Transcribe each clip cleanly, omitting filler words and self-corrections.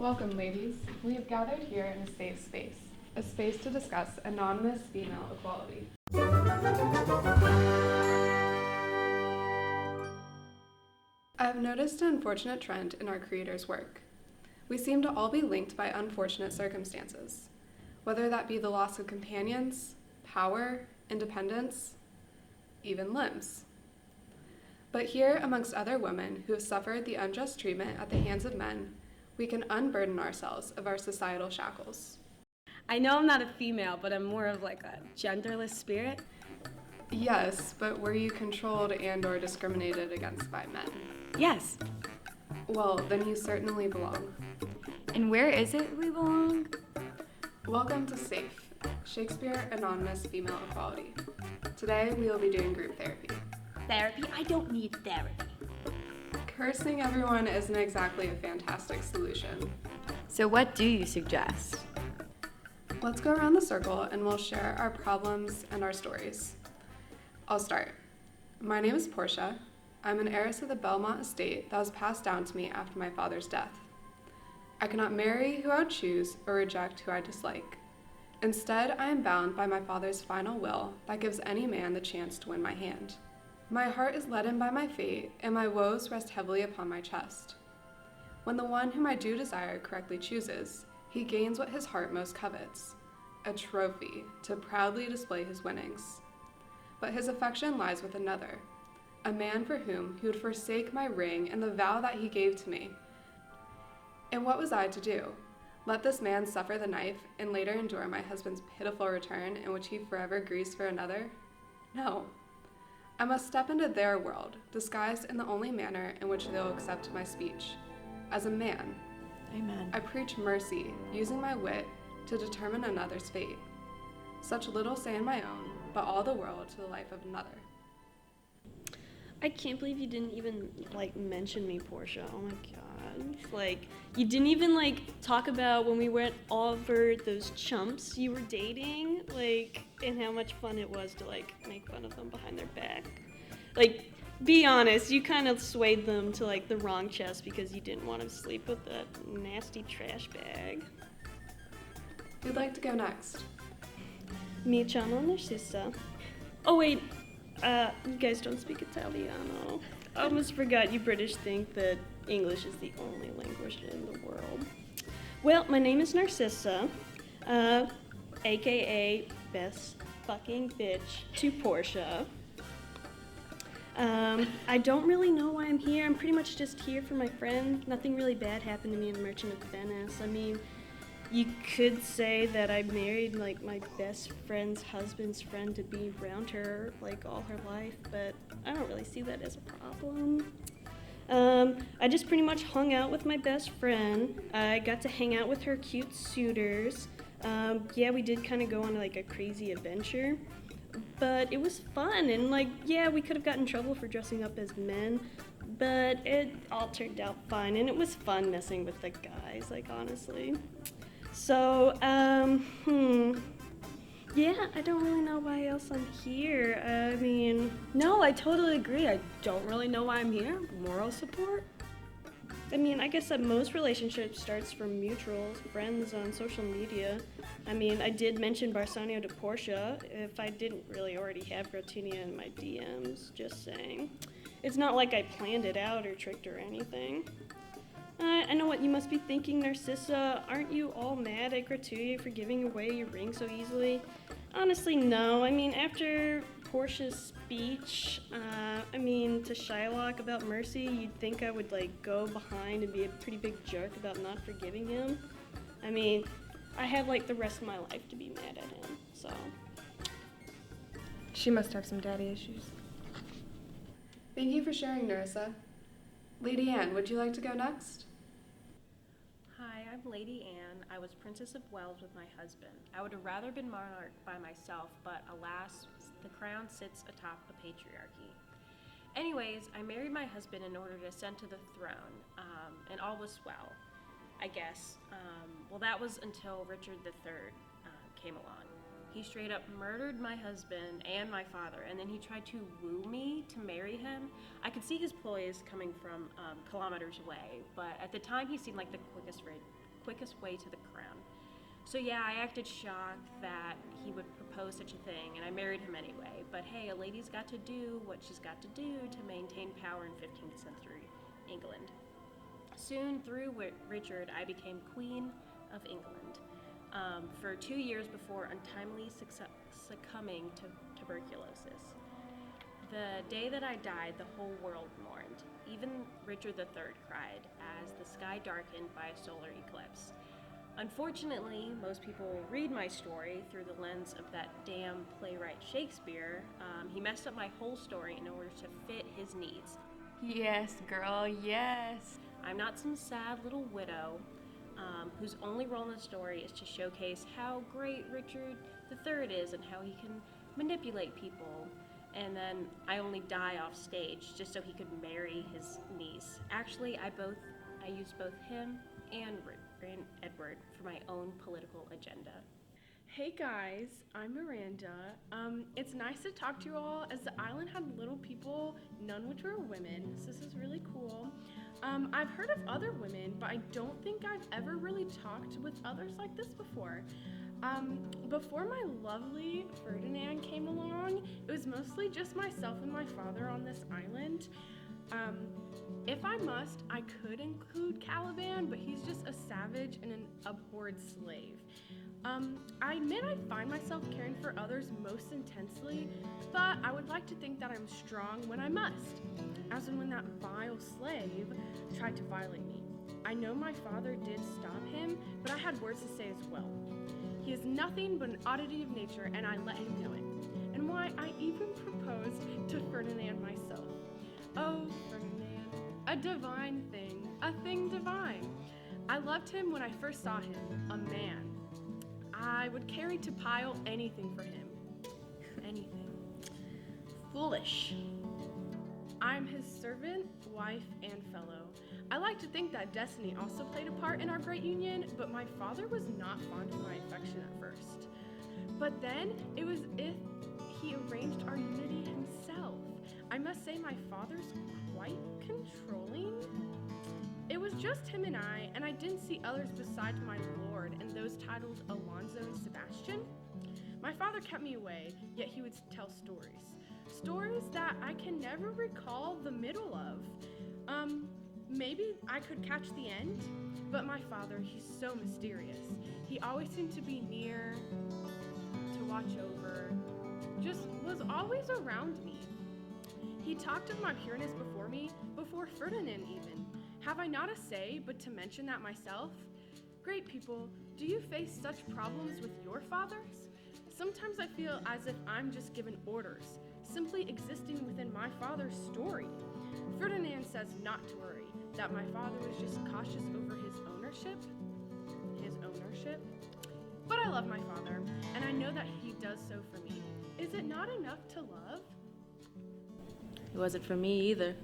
Welcome, ladies. We have gathered here in a safe space, a space to discuss anonymous female equality. I have noticed an unfortunate trend in our creators' work. We seem to all be linked by unfortunate circumstances, whether that be the loss of companions, power, independence, even limbs. But here, amongst other women who have suffered the unjust treatment at the hands of men, we can unburden ourselves of our societal shackles. I know I'm not a female, but I'm more of like a genderless spirit. Yes, but were you controlled and/or discriminated against by men? Yes. Well, then you certainly belong. And where is it we belong? Welcome to S.A.F.E, Shakespeare Anonymous Female Equality. Today we will be doing group therapy. Therapy? I don't need therapy. Cursing everyone isn't exactly a fantastic solution. So what do you suggest? Let's go around the circle and we'll share our problems and our stories. I'll start. My name is Portia. I'm an heiress of the Belmont estate that was passed down to me after my father's death. I cannot marry who I choose or reject who I dislike. Instead, I am bound by my father's final will that gives any man the chance to win my hand. My heart is leaden by my fate, and my woes rest heavily upon my chest. When the one whom I do desire correctly chooses, he gains what his heart most covets, a trophy to proudly display his winnings. But his affection lies with another, a man for whom he would forsake my ring and the vow that he gave to me. And what was I to do? Let this man suffer the knife and later endure my husband's pitiful return in which he forever grieves for another? No. I must step into their world, disguised in the only manner in which they'll accept my speech. As a man, Amen. I preach mercy, using my wit to determine another's fate. Such little say in my own, but all the world to the life of another. I can't believe you didn't even mention me, Portia. Oh my god. You didn't even talk about when we went over those chumps you were dating, and how much fun it was to make fun of them behind their back. Be honest, you kind of swayed them to the wrong chest because you didn't want to sleep with that nasty trash bag. Who'd like to go next? Mi chiamo Narcissa. Oh wait, you guys don't speak Italiano. I almost forgot you British think that English is the only language in the world. Well, my name is Narcissa, aka best fucking bitch to Portia. I don't really know why I'm here. I'm pretty much just here for my friend. Nothing really bad happened to me in the Merchant of Venice. I mean, you could say that I married my best friend's husband's friend to be around her all her life, but I don't really see that as a problem. I just pretty much hung out with my best friend. I got to hang out with her cute suitors. Yeah, we did kind of go on a crazy adventure, but it was fun, and yeah, we could have gotten in trouble for dressing up as men, but it all turned out fine, and it was fun messing with the guys, honestly. So, yeah, I don't really know why else I'm here. I mean... No, I totally agree. I don't really know why I'm here. Moral support? I mean, I guess that most relationships starts from mutual friends on social media. I mean, I did mention Barsanio to Portia, if I didn't really already have Gratinia in my DMs, just saying. It's not like I planned it out or tricked her or anything. I know what you must be thinking, Narcissa. Aren't you all mad at Gratuity for giving away your ring so easily? Honestly, no. I mean, after Portia's speech, to Shylock about Mercy, you'd think I would, go behind and be a pretty big jerk about not forgiving him. I mean, I have, the rest of my life to be mad at him, so... She must have some daddy issues. Thank you for sharing, Narissa. Lady Anne, would you like to go next? Hi, I'm Lady Anne. I was Princess of Wales with my husband. I would have rather been monarch by myself, but alas, the crown sits atop the patriarchy. Anyways, I married my husband in order to ascend to the throne, and all was well, I guess. Well, that was until Richard III came along. He straight up murdered my husband and my father, and then he tried to woo me to marry him. I could see his ploys coming from kilometers away, but at the time he seemed like the quickest quickest way to the crown. So yeah, I acted shocked that he would propose such a thing, and I married him anyway. But hey, a lady's got to do what she's got to do to maintain power in 15th century England. Soon, through Richard, I became Queen of England for 2 years before untimely succumbing to tuberculosis. The day that I died, the whole world mourned. Even Richard III cried as the sky darkened by a solar eclipse. Unfortunately, most people read my story through the lens of that damn playwright Shakespeare. He messed up my whole story in order to fit his needs. Yes, girl, yes. I'm not some sad little widow whose only role in the story is to showcase how great Richard III is and how he can manipulate people. And then I only die off stage just so he could marry his niece. Actually, I used both him and Edward for my own political agenda. Hey guys, I'm Miranda. It's nice to talk to you all as the island had little people, none which were women, so this is really cool. I've heard of other women, but I don't think I've ever really talked with others like this before. Before my lovely Ferdinand came along, it was mostly just myself and my father on this island. If I must, I could include Caliban, but he's just a savage and an abhorred slave. I admit I find myself caring for others most intensely, but I would like to think that I'm strong when I must, as in when that vile slave tried to violate me. I know my father did stop him, but I had words to say as well. He is nothing but an oddity of nature, and I let him know it. And why, I even proposed to Ferdinand myself. Oh, Ferdinand, a divine thing, a thing divine. I loved him when I first saw him, a man. I would carry to pile anything for him. Anything. Foolish. I'm his servant, wife, and fellow. I like to think that destiny also played a part in our great union, but my father was not fond of my affection at first. But then, it was if he arranged our unity himself. I must say my father's quite controlling. It was just him and I didn't see others besides my lord and those titled Alonzo and Sebastian. My father kept me away, yet he would tell stories. Stories that I can never recall the middle of. Maybe I could catch the end, but my father, he's so mysterious. He always seemed to be near, to watch over, just was always around me. He talked of my pureness before me, before Ferdinand even. Have I not a say but to mention that myself? Great people, do you face such problems with your fathers? Sometimes I feel as if I'm just given orders, simply existing within my father's story. Ferdinand says not to worry, that my father was just cautious over his ownership. But I love my father, and I know that he does so for me. Is it not enough to love? It wasn't for me either.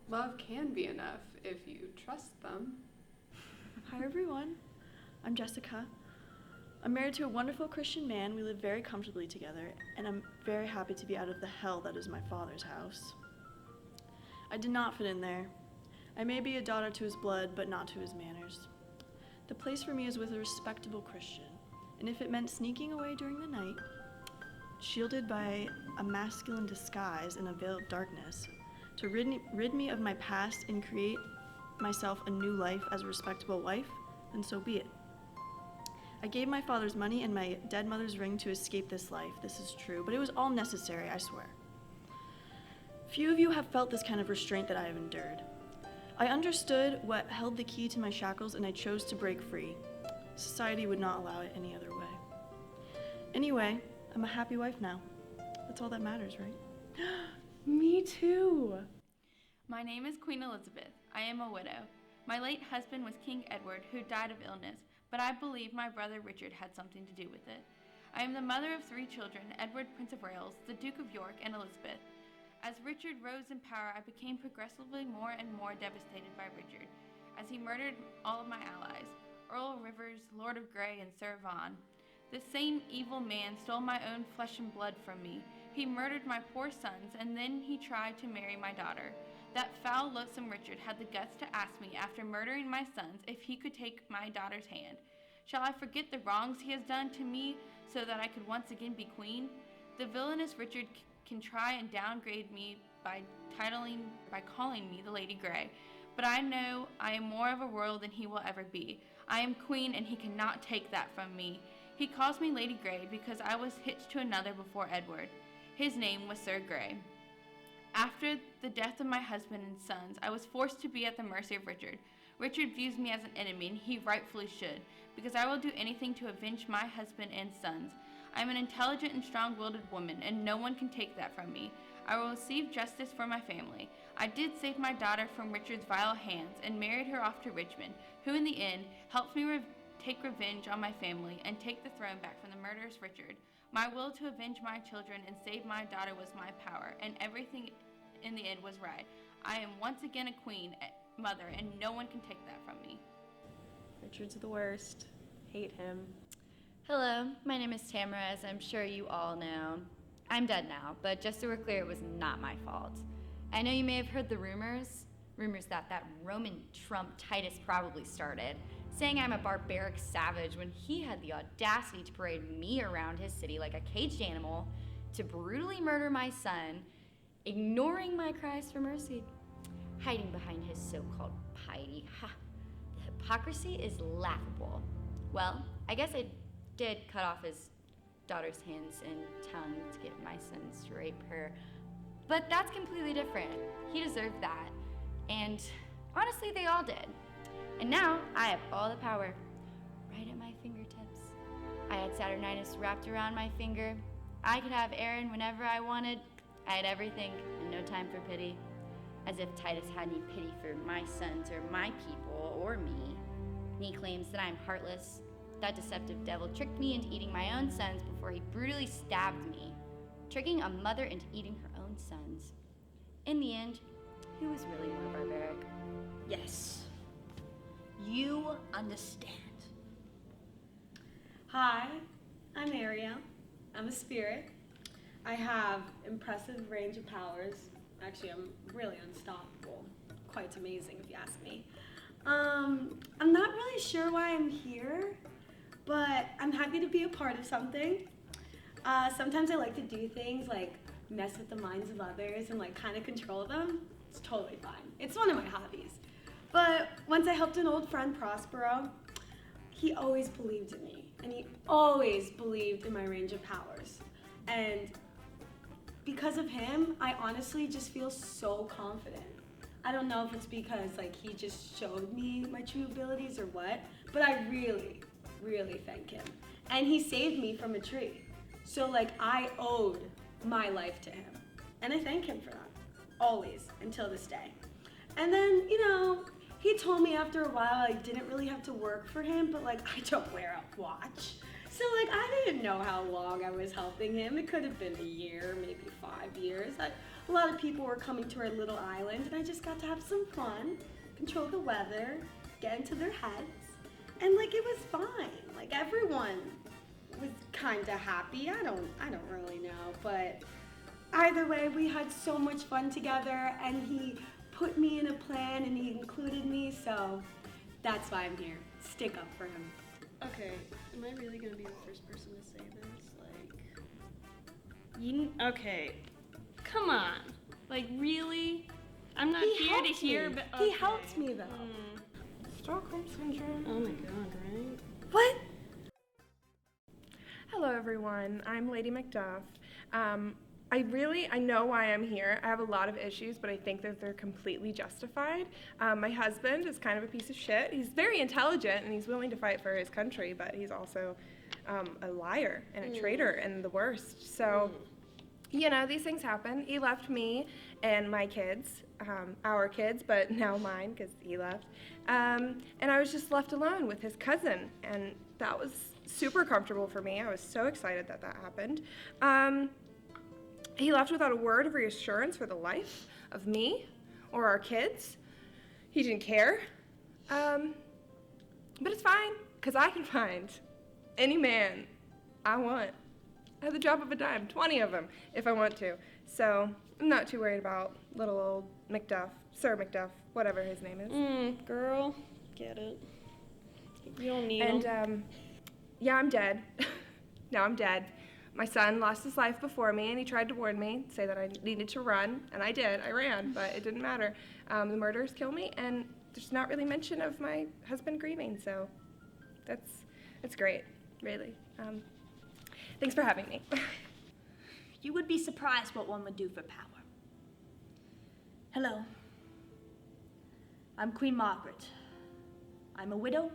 Love can be enough if you trust them. Hi everyone, I'm Jessica. I'm married to a wonderful Christian man. We live very comfortably together, and I'm very happy to be out of the hell that is my father's house. I did not fit in there. I may be a daughter to his blood, but not to his manners. The place for me is with a respectable Christian, and if it meant sneaking away during the night, shielded by a masculine disguise in a veil of darkness, to rid me of my past and create myself a new life as a respectable wife, then so be it. I gave my father's money and my dead mother's ring to escape this life, this is true, but it was all necessary, I swear. Few of you have felt this kind of restraint that I have endured. I understood what held the key to my shackles, and I chose to break free. Society would not allow it any other way. Anyway, I'm a happy wife now. That's all that matters, right? Me too. My name is Queen Elizabeth. I am a widow. My late husband was King Edward, who died of illness, but I believe my brother Richard had something to do with it. I am the mother of 3 children, Edward, Prince of Wales, the Duke of York, and Elizabeth. As Richard rose in power, I became progressively more and more devastated by Richard, as he murdered all of my allies, Earl Rivers, Lord of Grey, and Sir Vaughan. This same evil man stole my own flesh and blood from me. He murdered my poor sons, and then he tried to marry my daughter. That foul, loathsome Richard had the guts to ask me, after murdering my sons, if he could take my daughter's hand. Shall I forget the wrongs he has done to me so that I could once again be queen? The villainous Richard can try and downgrade me by calling me the Lady Grey, but I know I am more of a royal than he will ever be. I am queen, and he cannot take that from me. He calls me Lady Grey because I was hitched to another before Edward. His name was Sir Grey. After the death of my husband and sons, I was forced to be at the mercy of Richard. Richard views me as an enemy, and he rightfully should, because I will do anything to avenge my husband and sons. I am an intelligent and strong-willed woman, and no one can take that from me. I will receive justice for my family. I did save my daughter from Richard's vile hands and married her off to Richmond, who in the end helped me take revenge on my family and take the throne back from the murderous Richard. My will to avenge my children and save my daughter was my power, and everything in the end was right. I am once again a queen, mother, and no one can take that from me. Richard's the worst. Hate him. Hello, my name is Tamara, as I'm sure you all know. I'm dead now, but just so we're clear, it was not my fault. I know you may have heard the rumors that Roman Trump Titus probably started, saying I'm a barbaric savage when he had the audacity to parade me around his city like a caged animal, to brutally murder my son, ignoring my cries for mercy, hiding behind his so-called piety. Ha! The hypocrisy is laughable. Well, I guess I did cut off his daughter's hands and tongue to get my sons to rape her, but that's completely different. He deserved that, and honestly, they all did. And now I have all the power right at my fingertips. I had Saturninus wrapped around my finger. I could have Aaron whenever I wanted. I had everything and no time for pity. As if Titus had any pity for my sons or my people or me. And he claims that I'm heartless. That deceptive devil tricked me into eating my own sons before he brutally stabbed me, tricking a mother into eating her own sons. In the end, who was really more barbaric? Yes. You understand. Hi, I'm Ariel. I'm a spirit. I have impressive range of powers. Actually, I'm really unstoppable. Quite amazing, if you ask me. I'm not really sure why I'm here, but I'm happy to be a part of something. Sometimes I like to do things like mess with the minds of others and like kind of control them. It's totally fine. It's one of my hobbies. But once I helped an old friend, Prospero, he always believed in me, and he always believed in my range of powers. And because of him, I honestly just feel so confident. I don't know if it's because like he just showed me my true abilities or what, but I really, really thank him. And he saved me from a tree. So like I owed my life to him. And I thank him for that, always, until this day. And then, he told me after a while I didn't really have to work for him, but like I don't wear a watch. So like I didn't know how long I was helping him. It could have been a year, maybe 5 years. A lot of people were coming to our little island, and I just got to have some fun, control the weather, get into their heads, and like it was fine. Like everyone was kind of happy. I don't really know, but either way, we had so much fun together, and he put me in a plan, and he included me, so that's why I'm here. Stick up for him. Okay, am I really gonna be the first person to say this? Okay, come on. Like, really? I'm not here to hear, but okay. He helped me, though. Stockholm Syndrome. Oh my god, right? What? Hello everyone, I'm Lady Macduff. I know why I'm here. I have a lot of issues, but I think that they're completely justified. My husband is kind of a piece of shit. He's very intelligent and he's willing to fight for his country, but he's also a liar and a traitor and the worst. So, these things happen. He left me and my kids, our kids, but now mine because he left. And I was just left alone with his cousin, and that was super comfortable for me. I was so excited that happened. He left without a word of reassurance for the life of me or our kids. He didn't care. But it's fine, because I can find any man I want at the drop of a dime, 20 of them, if I want to. So I'm not too worried about little old Macduff, Sir Macduff, whatever his name is. Girl, get it. You don't need And, them. yeah, I'm dead. Now I'm dead. My son lost his life before me, and he tried to warn me, say that I needed to run, and I did. I ran, but it didn't matter. The murderers killed me, and there's not really mention of my husband grieving, so that's great, really. Thanks for having me. You would be surprised what one would do for power. Hello. I'm Queen Margaret. I'm a widow.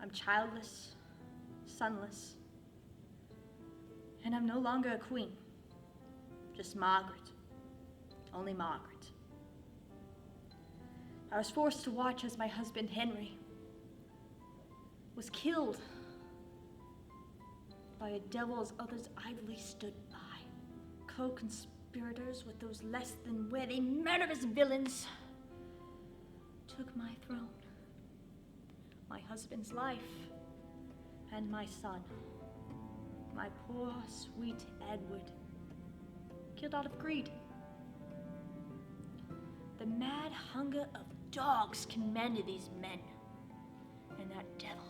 I'm childless, sonless. And I'm no longer a queen. Just Margaret. Only Margaret. I was forced to watch as my husband Henry was killed by a devil as others idly stood by. Co-conspirators with those less than witty, murderous villains took my throne, my husband's life, and my son, my poor, sweet Edward, killed out of greed. The mad hunger of dogs commanded these men, and that devil,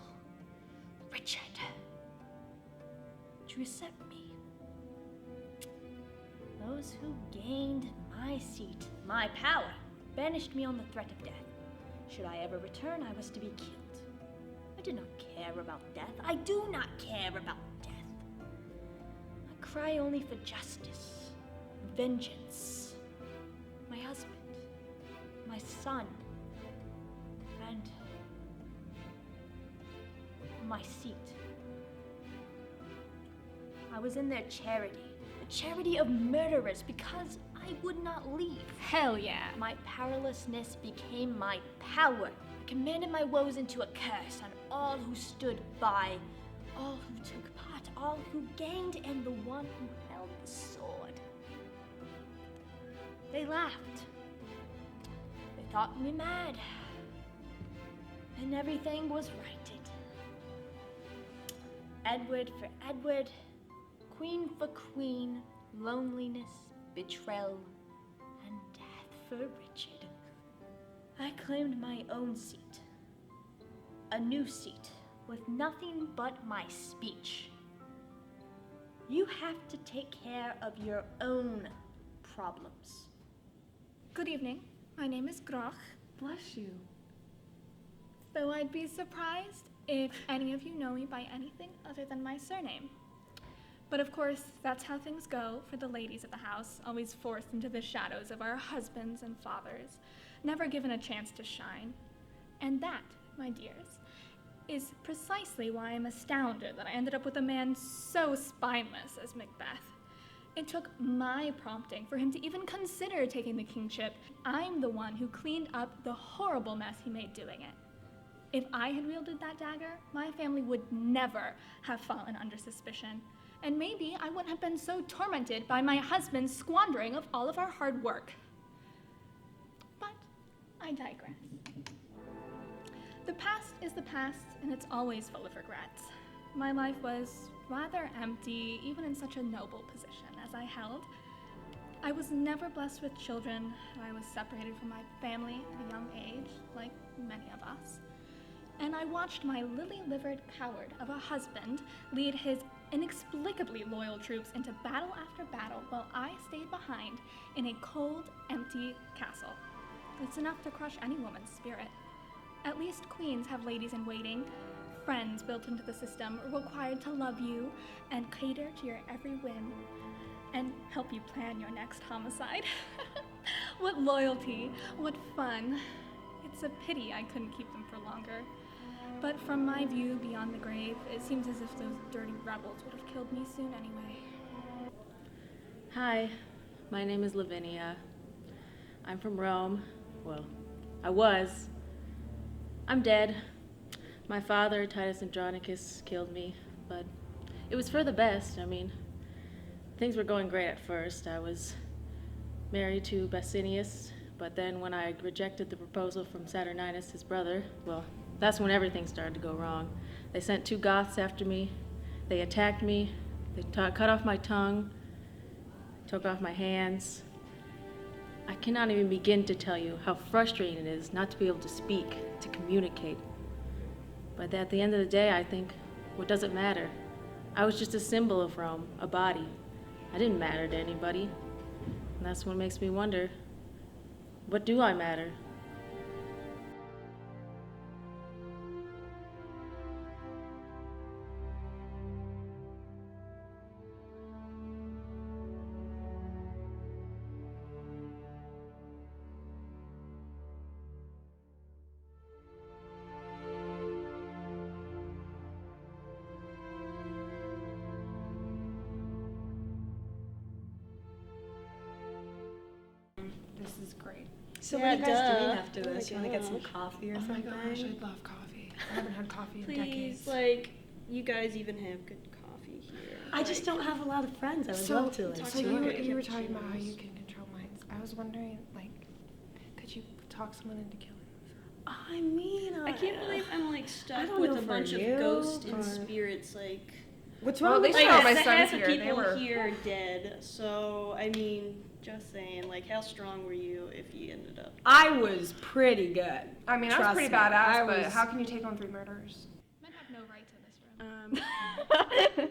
Richard, to accept me. Those who gained my seat, my power, banished me on the threat of death. Should I ever return, I was to be killed. I did not care about death. I do not care about death. I cry only for justice, vengeance. My husband, my son, and my seat. I was in their charity, a charity of murderers, because I would not leave. Hell yeah. My powerlessness became my power. I commanded my woes into a curse on all who stood by, all who took part, all who gained, and the one who held the sword. They laughed. They thought me mad. And everything was righted. Edward for Edward, queen for queen, loneliness, betrayal, and death for Richard. I claimed my own seat. A new seat with nothing but my speech. You have to take care of your own problems. Good evening. My name is Groch. Bless you. Though I'd be surprised if any of you know me by anything other than my surname. But of course, that's how things go for the ladies of the house, always forced into the shadows of our husbands and fathers, never given a chance to shine. And that, my dears, is precisely why I'm astounded that I ended up with a man so spineless as Macbeth. It took my prompting for him to even consider taking the kingship. I'm the one who cleaned up the horrible mess he made doing it. If I had wielded that dagger, my family would never have fallen under suspicion. And maybe I wouldn't have been so tormented by my husband's squandering of all of our hard work. But I digress. The past is the past, and it's always full of regrets. My life was rather empty, even in such a noble position as I held. I was never blessed with children. I was separated from my family at a young age, like many of us. And I watched my lily-livered coward of a husband lead his inexplicably loyal troops into battle after battle while I stayed behind in a cold, empty castle. It's enough to crush any woman's spirit. At least queens have ladies in waiting, friends built into the system, required to love you and cater to your every whim and help you plan your next homicide. What loyalty, what fun. It's a pity I couldn't keep them for longer. But from my view beyond the grave, it seems as if those dirty rebels would have killed me soon anyway. Hi, my name is Lavinia. I'm from Rome. Well, I was. I'm dead. My father, Titus Andronicus, killed me, but it was for the best. I mean, things were going great at first. I was married to Basinius, but then when I rejected the proposal from Saturninus, his brother, well, that's when everything started to go wrong. They sent 2 Goths after me. They attacked me. They cut off my tongue, took off my hands. I cannot even begin to tell you how frustrating it is not to be able to speak, to communicate. But at the end of the day, I think, what does it matter? I was just a symbol of Rome, a body. I didn't matter to anybody. And that's what makes me wonder, what do I matter? This is great. So Yeah, what are you guys doing duh. after Oh my this? You want to get some gosh. coffee or Oh my something? gosh, I'd love coffee. I haven't had coffee in Please, decades. like, you guys even have good coffee here. I just don't have a lot of friends. I would So, love to. Like, so sure. you were talking about how you can control minds. I was wondering, like, could you talk someone into killing themselves? I mean, I can't believe I'm like I stuck don't with know a for bunch of you, ghosts and but- spirits. Like, What's Well, wrong at with least that? all my the sons half of here, they people were- here are dead. So I mean, just saying, like, how strong were you if you ended up? I was pretty good. I mean, I was Trust pretty me, badass, I but was- how can you take on 3 murders? Men have no rights in this room.